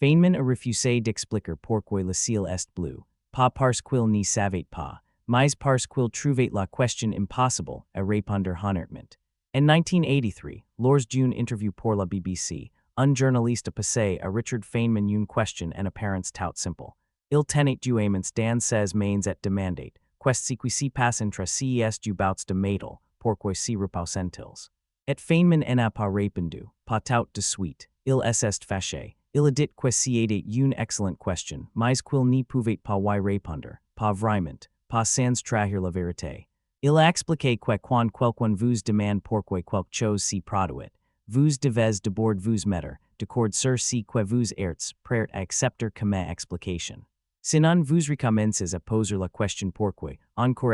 Feynman a refusé d'expliquer pourquoi le ciel est bleu, pas parce qu'il ne savait pas, mais parce qu'il trouvait la question impossible à répondre honnêtement. In 1983, lors d'une interview pour la BBC, un journaliste a posé à Richard Feynman une question en apparence tout simple. Il tenait du aimants dans ses mains et demandait, qu'est-ce qui se passe entre ces du bouts de métal, pourquoi se reposent-ils? Et Feynman n'a pas répondu, pas tout de suite, il s'est fâché. Il a dit que c'était une excellente question, mais qu'il ne pouvait pas y répondre, pas vraiment, pas sans trahir la vérité. Il a expliqué que quand quelqu'un vous demande pourquoi quelque chose se produit, vous devez d'abord vous mettre d'accord sur ce que vous êtes prêt à accepter comme explication. Sinon vous recommencez à poser la question pourquoi, encore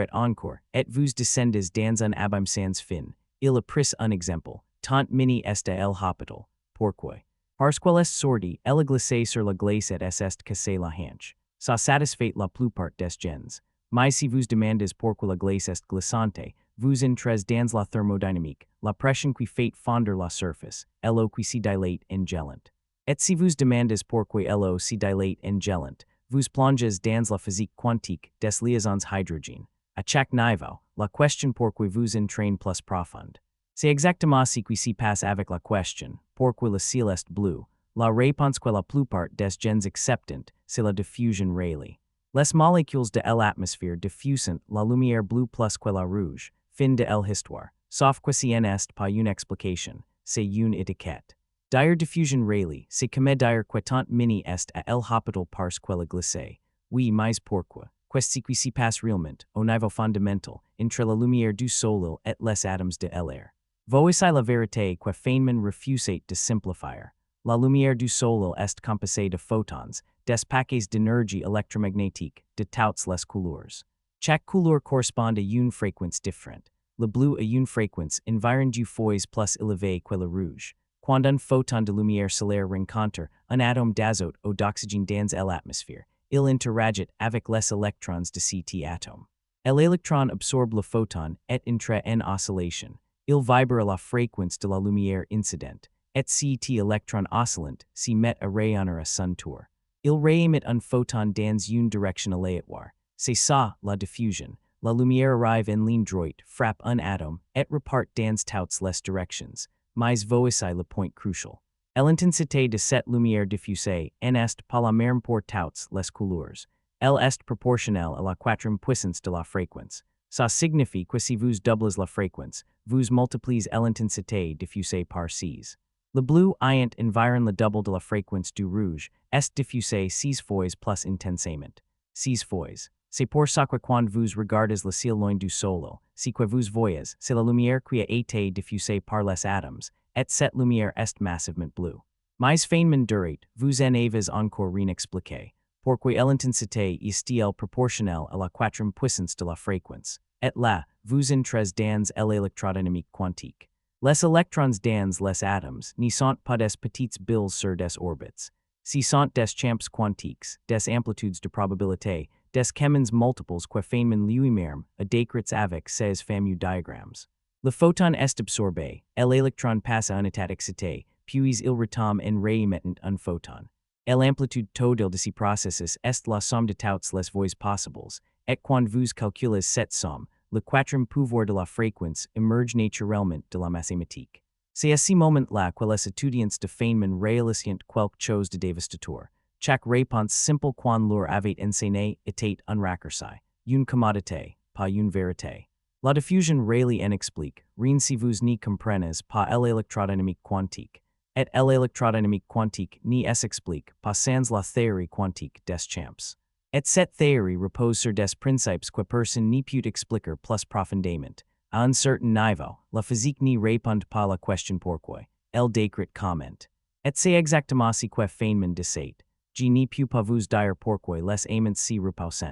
et vous descendez dans un abîme sans fin. Il a pris un exemple, tant mini est el hospital, pourquoi? Parce qu'elle est sortie, elle a glissé sur la glace et s'est cassé la hanche. Ça satisfait la plupart des gens. Mais si vous demandez pourquoi la glace est glissante, vous entrez dans la thermodynamique, la pression qui fait fondre la surface, l'eau qui se dilate en gelant. Et si vous demandez pourquoi l'eau se dilate en gelant, vous plongez dans la physique quantique des liaisons hydrogène. À chaque niveau, la question pourquoi vous entraîne plus profonde. C'est exactement ce qui se passe avec la question, pourquoi le ciel est bleu. La réponse que la plupart des gens acceptent, c'est la diffusion Rayleigh. Les molécules de l'atmosphère diffusent la lumière bleue plus que la rouge, fin de l'histoire, sauf que ce n'est pas une explication, c'est une étiquette. D'ailleurs diffusion Rayleigh, c'est comme dire que tant mini est à l'hôpital parce qu'elle a glissé. Oui, mais pourquoi? Qu'est-ce qui se passe réellement, au niveau fondamental, entre la lumière du soleil et les atomes de l'air? Voici la vérité que Feynman refusait de simplifier. La lumière du soleil est composée de photons, des paquets d'énergie électromagnétique, de toutes les couleurs. Chaque couleur correspond à une fréquence différente. Le bleu a une fréquence environ 2 fois plus élevée que le rouge. Quand un photon de lumière solaire rencontre un atome d'azote ou d'oxygène dans l'atmosphère, il interagit avec les électrons de cet atome. L'électron absorbe le photon et entre en oscillation. Il vibre à la fréquence de la lumière incidente, et cet électron oscillant se met à rayonner à son tour. Il réémet un photon dans une direction aléatoire. C'est ça, la diffusion. La lumière arrive en ligne droite, frappe un atome, et repart dans toutes les directions. Mais voici le point crucial. L'intensité de cette lumière diffusée n'est pas la même pour toutes les couleurs. Elle est proportionnelle à la quatrième puissance de la fréquence. Ça signifie que si vous doublez la fréquence, vous multipliez l'intensité diffusée par 6. Le bleu ayant environ le double de la fréquence du rouge est diffusé 6 fois plus intensément. 6 fois. C'est pour ça que quand vous regardez le ciel loin du soleil, ce que vous voyez, c'est la lumière qui a été diffusée par les atomes, et cette lumière est massivement bleue. Mais Feynman dirait, vous en avez encore rien expliqué. Pourquoi l'intensité est-elle proportionnelle à la quatrième puissance de la fréquence? Et là, vous entrez dans l'électrodynamique quantique. Les électrons dans les atomes ne sont pas des petites billes sur des orbites. Ce sont des champs quantiques, des amplitudes de probabilité, des chemins multiples que Feynman lui-même a décrits avec ses fameux diagrammes. Le photon est absorbé, et l'électron passe à un état excité, puis il retombe en réémettant un photon. Et l'amplitude totale de ces processus est la somme de toutes les voies possibles, et quand vous calculez cette somme, le quatrième pouvoir de la fréquence émerge naturellement de la mathématique. C'est à ce moment-là que les étudiants de Feynman réalisent quelque chose de dévastateur. Chaque réponse simple qu'on leur avait enseignée était un raccourci, une commodité, pas une vérité. La diffusion Rayleigh en explique, rien si vous n'y comprenez pas l'électrodynamique quantique, et l'électrodynamique quantique n'y s'explique pas sans la théorie quantique des champs. Et cette théorie repose sur des principes que personne n'y peut expliquer plus profondément. À un certain niveau, la physique n'y répond pas à la question pourquoi. Elle décrit comment. Et c'est exactement ce que Feynman disait. Je ne peux pas vous dire pourquoi les aimants se reposent.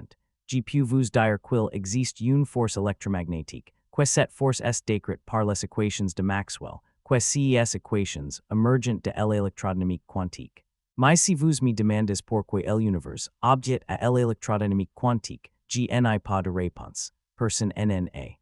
Je peux vous dire qu'il existe une force électromagnétique, que cette force est décrite par les équations de Maxwell, que ces équations émergent de l'électrodynamique quantique. Mais si vous me demandez pourquoi l'univers object à l'électrodynamique quantique, je n'ai pas de réponse. Personne n'en a.